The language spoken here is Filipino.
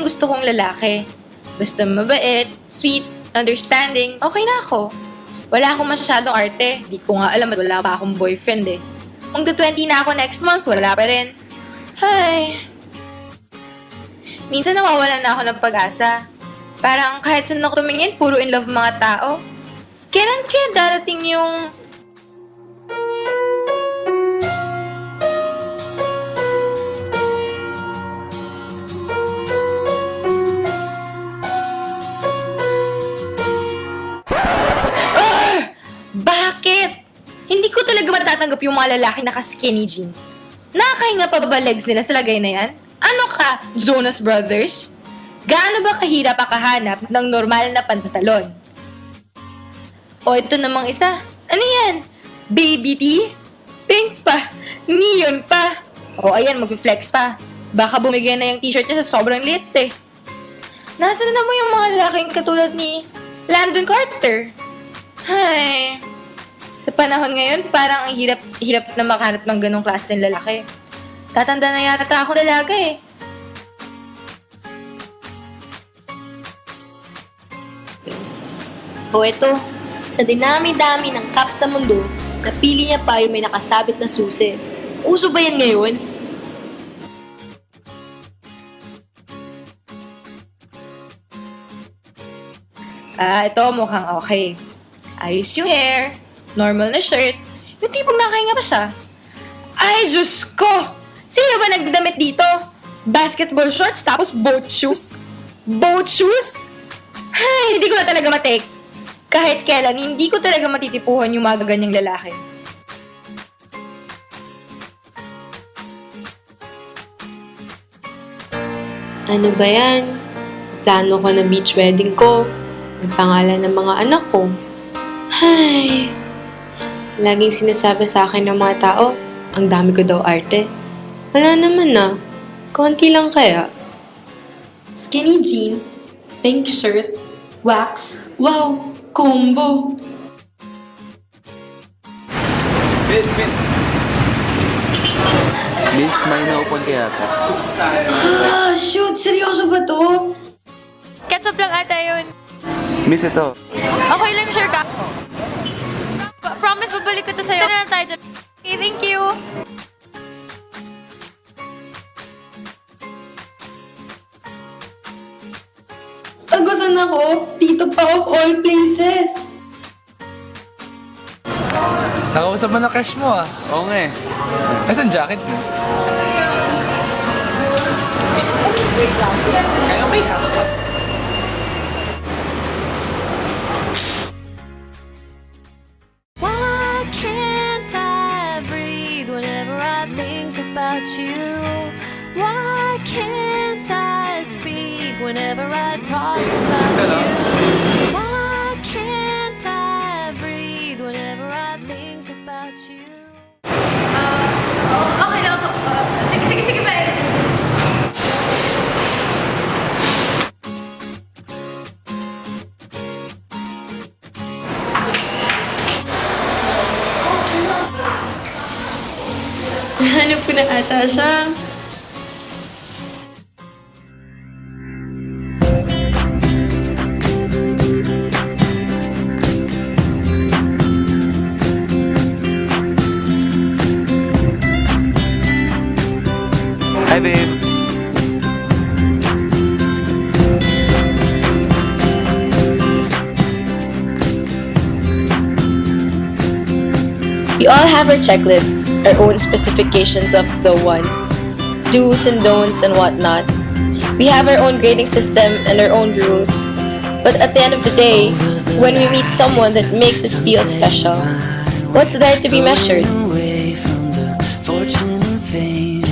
yung gusto kong lalaki. Basta mabait, sweet, understanding, okay na ako. Wala akong masyadong arte. Di ko nga alam at wala pa akong boyfriend eh. Magda-20 na ako next month, wala pa rin. Ay. Minsan nawawalan na ako ng pag-asa. Parang kahit saan ako tumingin, puro in love mga tao. Kailan kaya darating yung... Bakit? Hindi ko talaga matatanggap yung mga lalaki naka-skinny jeans. Nakakahinga pa ba legs nila sa lagay na yan? Ano ka, Jonas Brothers? Gaano ba kahirap makahanap ng normal na pantalon? O ito namang isa. Ano yan? Baby tee? Pink pa. Neon pa. O ayan, mag-flex pa. Baka bumigay na yung t-shirt niya sa sobrang liit eh. Nasaan na mo yung mga lalaking katulad ni Landon Carter? Ay, sa panahon ngayon, parang ang hirap na makahanap ng ganong klase ng lalaki. Tatanda na yata ako dalaga eh. O eto, sa dinami-dami ng cups sa mundo, napili niya pa yung may nakasabit na susi. Uso ba yan ngayon? Ito mukhang okay. Ayos yung hair, normal na shirt, yung tipong nakahinga pa siya. Ay, Diyos ko! Sino ba nagdamit dito? Basketball shorts tapos boat shoes? Boat shoes? Ay, hindi ko na talaga matake. Kahit kailan, hindi ko talaga matitipuhan yung mga ganyang lalaki. Ano ba yan? Plano ko na beach wedding ko. May pangalan ng mga anak ko. Ay, laging sinasabi sa akin ng mga tao, ang dami ko daw arte. Wala naman na. Konti lang kaya. Skinny jeans, pink shirt, wax, wow, combo. Miss! Miss, may naupan kaya ka? Shoot! Seryoso ba to? Ketchup lang ata yun. Miss, ito. Okay lang, sure ka? Promise, babalik ko to sa'yo. Ito na lang tayo dyan. Okay, thank you. Tagusan ako? Dito pa of all places. Nakausap mo na crush mo ah. Oo nga eh. Nasaan jacket mo? Kaya may half. Why can't I breathe whenever I think about you? Why can't I speak whenever I talk about you? Why can't I breathe whenever I think about you? Okay lang ako. Sige, bye. Hanap ko na ata siya. Hi, babe. We all have our checklists, our own specifications of the one, do's and don'ts and whatnot. We have our own grading system and our own rules. But at the end of the day, when we meet someone that makes us feel special, what's there to be measured? Away from the fortune and fame.